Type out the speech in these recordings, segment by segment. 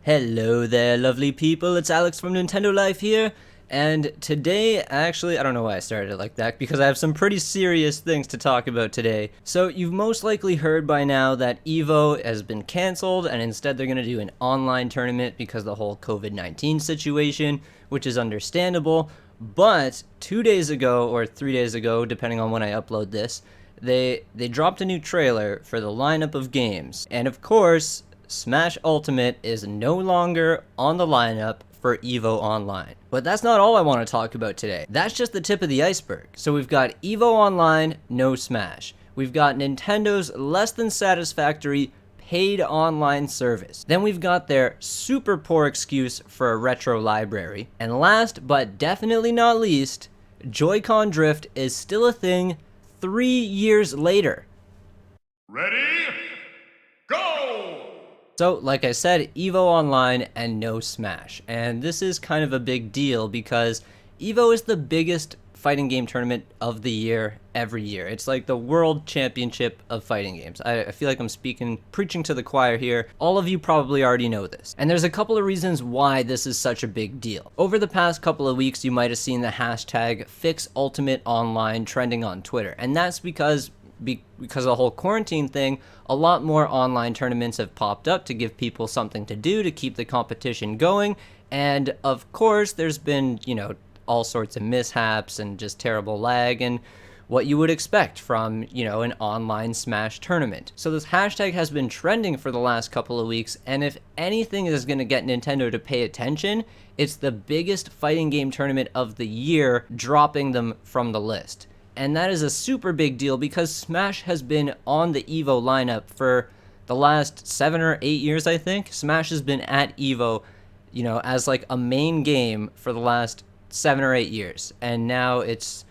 Hello there, lovely people. It's Alex from Nintendo Life here. And today, actually, I don't know why I started it like that, because I have some pretty serious things to talk about today. So, you've most likely heard by now that EVO has been canceled, and instead they're going to do an online tournament because of the whole COVID-19 situation, which is understandable. But 2 days ago, or 3 days ago, depending on when I upload this, they dropped a new trailer for the lineup of games. And of course, Smash Ultimate is no longer on the lineup for EVO Online. But that's not all I want to talk about today. That's just the tip of the iceberg. So we've got EVO Online, no Smash. We've got Nintendo's less than satisfactory paid online service. Then we've got their super poor excuse for a retro library. And last but definitely not least, Joy-Con drift is still a thing 3 years later. Ready? Go! So, like I said, EVO Online and no Smash. And this is kind of a big deal because EVO is the biggest fighting game tournament of the year every year. It's like the world championship of fighting games. I feel like I'm preaching to the choir here. All of you probably already know this. And there's a couple of reasons why this is such a big deal. Over the past couple of weeks, you might have seen the hashtag #FixUltimateOnline trending on Twitter. And that's because of the whole quarantine thing, a lot more online tournaments have popped up to give people something to do to keep the competition going. And of course, there's been, all sorts of mishaps and just terrible lag and what you would expect from, an online Smash tournament. So this hashtag has been trending for the last couple of weeks, and if anything is going to get Nintendo to pay attention, it's the biggest fighting game tournament of the year dropping them from the list. And that is a super big deal because Smash has been on the EVO lineup for the last 7 or 8 years, I think. Smash has been at EVO, as like a main game for the last 7 or 8 years. And now it's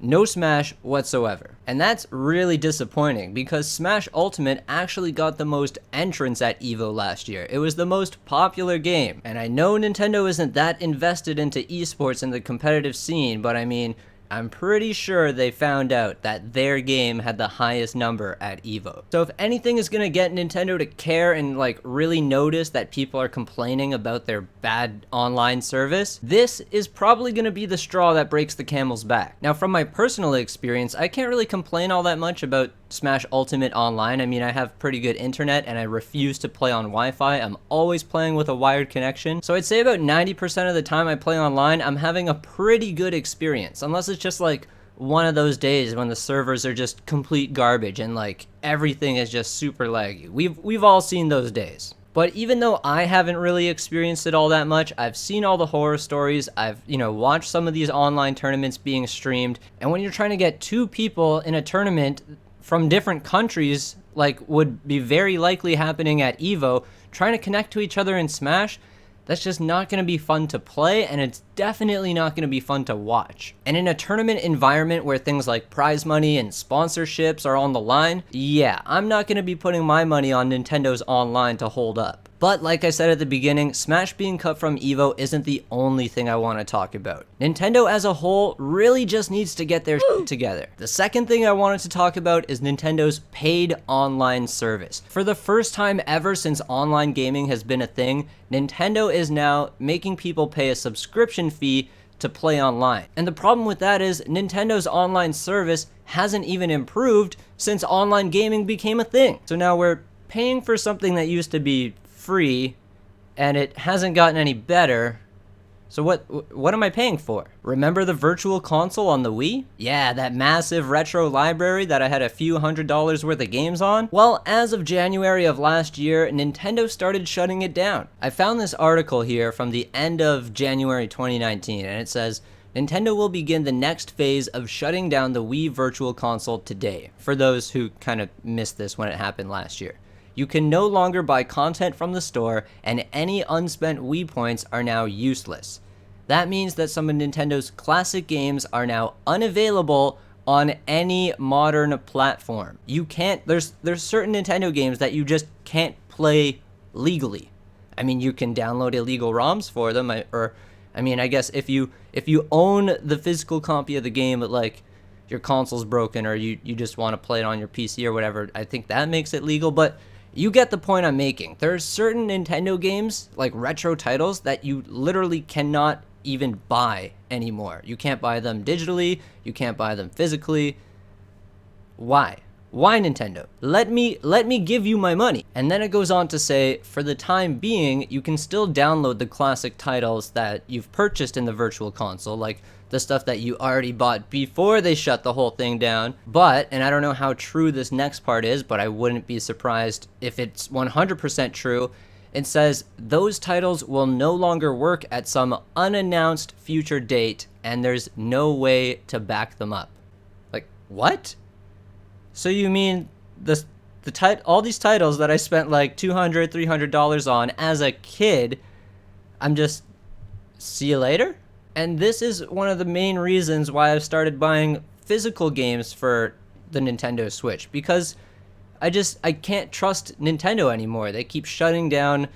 no Smash whatsoever. And that's really disappointing because Smash Ultimate actually got the most entrants at EVO last year. It was the most popular game. And I know Nintendo isn't that invested into esports and the competitive scene, but I mean, I'm pretty sure they found out that their game had the highest number at EVO. So if anything is gonna get Nintendo to care and really notice that people are complaining about their bad online service, this is probably gonna be the straw that breaks the camel's back. Now from my personal experience, I can't really complain all that much about Smash Ultimate Online. I mean, I have pretty good internet and I refuse to play on Wi-Fi. I'm always playing with a wired connection. So I'd say about 90% of the time I play online, I'm having a pretty good experience. Unless it's just one of those days when the servers are just complete garbage and everything is just super laggy. We've all seen those days. But even though I haven't really experienced it all that much, I've seen all the horror stories, I've, watched some of these online tournaments being streamed, and when you're trying to get 2 people in a tournament from different countries, would be very likely happening at EVO, trying to connect to each other in Smash, that's just not going to be fun to play, and it's definitely not going to be fun to watch. And in a tournament environment where things like prize money and sponsorships are on the line, yeah, I'm not going to be putting my money on Nintendo's online to hold up. But like I said at the beginning, Smash being cut from EVO isn't the only thing I want to talk about. Nintendo as a whole really just needs to get their shit together. The second thing I wanted to talk about is Nintendo's paid online service. For the first time ever since online gaming has been a thing, Nintendo is now making people pay a subscription fee to play online. And the problem with that is Nintendo's online service hasn't even improved since online gaming became a thing. So now we're paying for something that used to be free and it hasn't gotten any better. So what am I paying for? Remember the virtual console on the Wii? Yeah, that massive retro library that I had a few $100s worth of games on? Well, as of January of last year, Nintendo started shutting it down. I found this article here from the end of January 2019, and it says, Nintendo will begin the next phase of shutting down the Wii Virtual Console today, for those who kind of missed this when it happened last year. You can no longer buy content from the store, and any unspent Wii points are now useless. That means that some of Nintendo's classic games are now unavailable on any modern platform. You can't, there's certain Nintendo games that you just can't play legally. I mean, you can download illegal ROMs for them, I guess if you own the physical copy of the game, but your console's broken or you just want to play it on your PC or whatever, I think that makes it legal. But You get the point I'm making. There are certain Nintendo games, like retro titles, that you literally cannot even buy anymore. You can't buy them digitally, you can't buy them physically. Why? Why, Nintendo? Let me give you my money. And then it goes on to say, for the time being, you can still download the classic titles that you've purchased in the virtual console, like the stuff that you already bought before they shut the whole thing down. But, and I don't know how true this next part is, but I wouldn't be surprised if it's 100% true, it says those titles will no longer work at some unannounced future date, and there's no way to back them up. Like, what? So you mean all these titles that I spent like $200, $300 on as a kid, I'm just, see you later? And this is one of the main reasons why I've started buying physical games for the Nintendo Switch, because I can't trust Nintendo anymore. They keep shutting down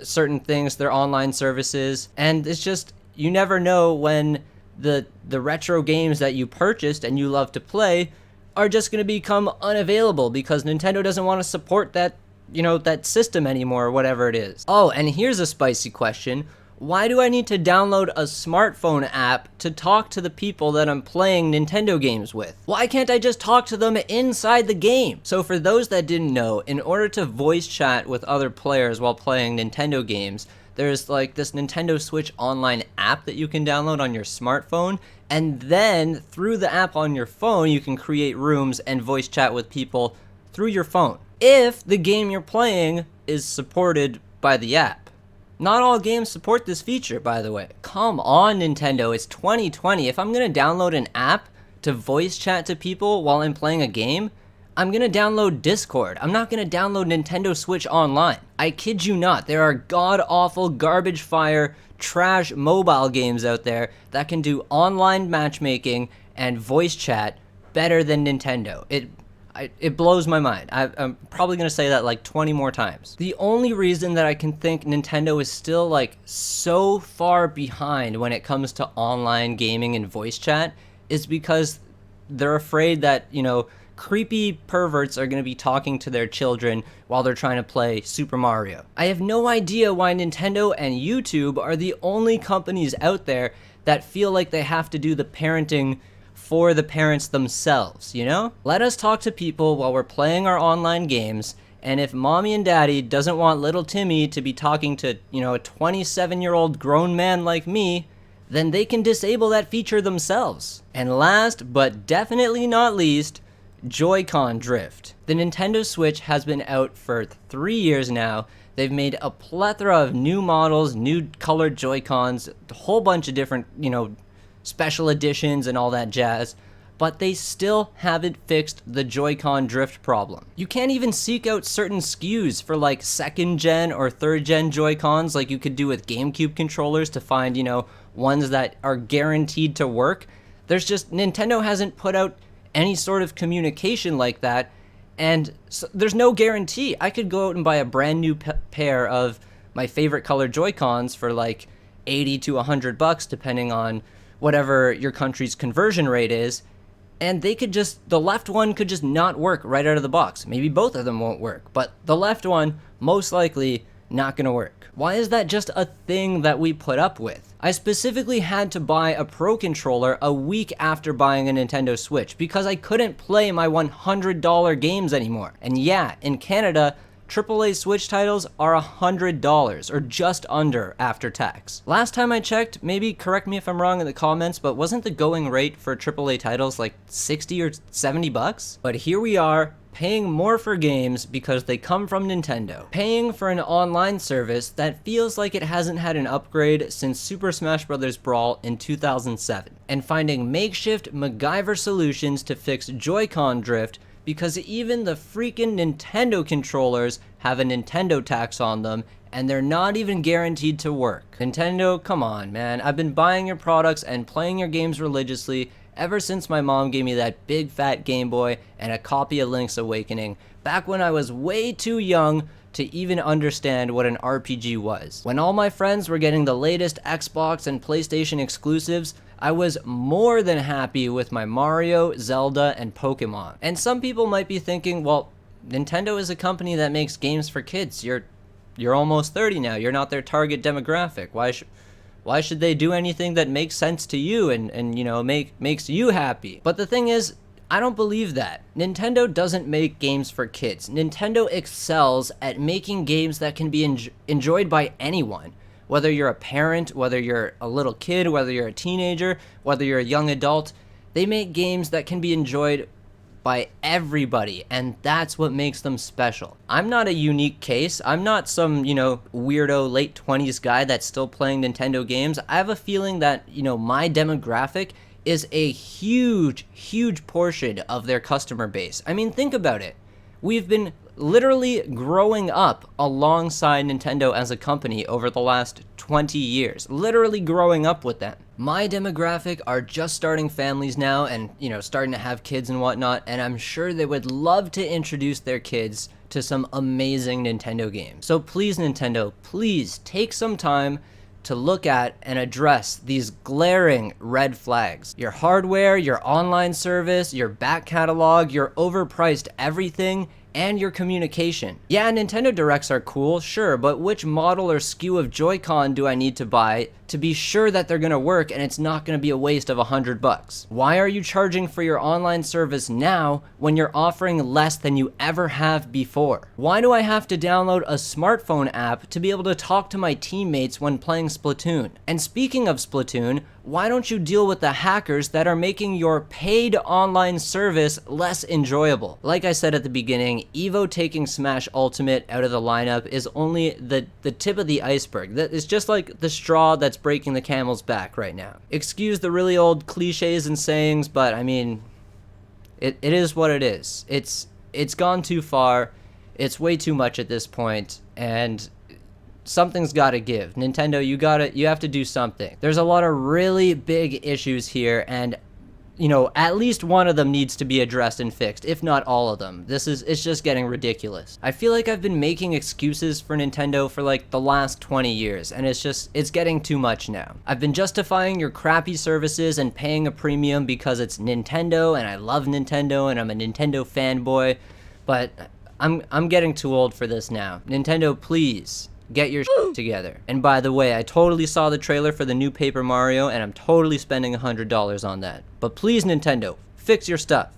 certain things, their online services, and it's just, you never know when the retro games that you purchased and you love to play are just going to become unavailable because Nintendo doesn't want to support that, that system anymore, or whatever it is. Oh, and here's a spicy question. Why do I need to download a smartphone app to talk to the people that I'm playing Nintendo games with? Why can't I just talk to them inside the game? So for those that didn't know, in order to voice chat with other players while playing Nintendo games, there's like this Nintendo Switch Online app that you can download on your smartphone, and then through the app on your phone, you can create rooms and voice chat with people through your phone, if the game you're playing is supported by the app. Not all games support this feature, by the way. Come on, Nintendo, it's 2020. If I'm gonna download an app to voice chat to people while I'm playing a game, I'm gonna download Discord. I'm not gonna download Nintendo Switch Online. I kid you not, there are god-awful, garbage fire, trash mobile games out there that can do online matchmaking and voice chat better than Nintendo. It blows my mind. I'm probably gonna say that like 20 more times. The only reason that I can think Nintendo is still like so far behind when it comes to online gaming and voice chat is because they're afraid that, creepy perverts are going to be talking to their children while they're trying to play Super Mario. I have no idea why Nintendo and YouTube are the only companies out there that feel like they have to do the parenting for the parents themselves, Let us talk to people while we're playing our online games, and if mommy and daddy doesn't want little Timmy to be talking to, a 27-year-old grown man like me, then they can disable that feature themselves. And last, but definitely not least, Joy-Con drift. The Nintendo Switch has been out for 3 years now. They've made a plethora of new models, new colored Joy-Cons, a whole bunch of different, special editions and all that jazz, but they still haven't fixed the Joy-Con drift problem. You can't even seek out certain SKUs for like 2nd gen or 3rd gen Joy-Cons like you could do with GameCube controllers to find, ones that are guaranteed to work. Nintendo hasn't put out any sort of communication like that, and so there's no guarantee. I could go out and buy a brand new pair of my favorite color Joy-Cons for like 80 to $100 depending on whatever your country's conversion rate is, and the left one could just not work right out of the box. Maybe both of them won't work, but the left one most likely not gonna work. Why is that just a thing that we put up with? I specifically had to buy a Pro Controller a week after buying a Nintendo Switch because I couldn't play my $100 games anymore. And yeah, in Canada, AAA Switch titles are $100 or just under after tax. Last time I checked, maybe correct me if I'm wrong in the comments, but wasn't the going rate for AAA titles like 60 or $70? But here we are, paying more for games because they come from Nintendo. Paying for an online service that feels like it hasn't had an upgrade since Super Smash Bros. Brawl in 2007. And finding makeshift MacGyver solutions to fix Joy-Con drift because even the freaking Nintendo controllers have a Nintendo tax on them and they're not even guaranteed to work. Nintendo, come on, man. I've been buying your products and playing your games religiously ever since my mom gave me that big fat Game Boy and a copy of Link's Awakening, back when I was way too young to even understand what an RPG was. When all my friends were getting the latest Xbox and PlayStation exclusives, I was more than happy with my Mario, Zelda, and Pokemon. And some people might be thinking, well, Nintendo is a company that makes games for kids. You're almost 30 now. You're not their target demographic. Why should they do anything that makes sense to you and makes you happy? But the thing is, I don't believe that. Nintendo doesn't make games for kids. Nintendo excels at making games that can be enjoyed by anyone. Whether you're a parent, whether you're a little kid, whether you're a teenager, whether you're a young adult, they make games that can be enjoyed by everybody, and that's what makes them special. I'm not a unique case. I'm not some, weirdo late 20s guy that's still playing Nintendo games. I have a feeling that, my demographic is a huge, huge portion of their customer base. I mean, think about it. We've been literally growing up alongside Nintendo as a company over the last 20 years, literally growing up with them. My demographic are just starting families now and, starting to have kids and whatnot, and I'm sure they would love to introduce their kids to some amazing Nintendo games. So please, Nintendo, please take some time to look at and address these glaring red flags. Your hardware, your online service, your back catalog, your overpriced everything, and your communication. Yeah, Nintendo Directs are cool, sure, but which model or SKU of Joy-Con do I need to buy to be sure that they're gonna work and it's not gonna be a waste of $100? Why are you charging for your online service now when you're offering less than you ever have before? Why do I have to download a smartphone app to be able to talk to my teammates when playing Splatoon? And speaking of Splatoon, why don't you deal with the hackers that are making your paid online service less enjoyable? Like I said at the beginning, Evo taking Smash Ultimate out of the lineup is only the tip of the iceberg. That is just like the straw that's breaking the camel's back right now. Excuse the really old cliches and sayings, but I mean, it is what it is. It's gone too far. It's way too much at this point, and something's got to give. Nintendo, you have to do something. There's a lot of really big issues here, and at least one of them needs to be addressed and fixed, if not all of them. It's just getting ridiculous. I feel like I've been making excuses for Nintendo for like the last 20 years, and it's getting too much now. I've been justifying your crappy services and paying a premium because it's Nintendo, and I love Nintendo, and I'm a Nintendo fanboy, but I'm getting too old for this now. Nintendo, please get your shit together. And by the way, I totally saw the trailer for the new Paper Mario, and I'm totally spending $100 on that. But please, Nintendo, fix your stuff.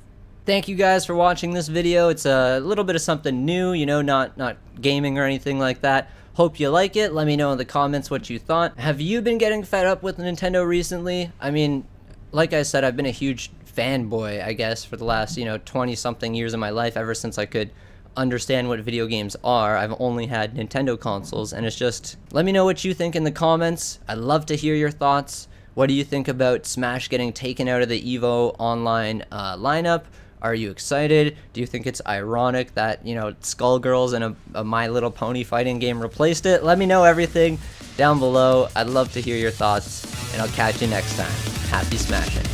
Thank you guys for watching this video. It's a little bit of something new, not gaming or anything like that. Hope you like it. Let me know in the comments what you thought. Have you been getting fed up with Nintendo recently? I mean, like I said, I've been a huge fanboy, I guess, for the last, 20-something years of my life, ever since I could understand what video games are. I've only had Nintendo consoles, and it's just, let me know what you think in the comments. I'd love to hear your thoughts. What do you think about Smash getting taken out of the Evo online lineup? Are you excited? Do you think it's ironic that, Skullgirls and a My Little Pony fighting game replaced it? Let me know everything down below. I'd love to hear your thoughts, and I'll catch you next time. Happy smashing.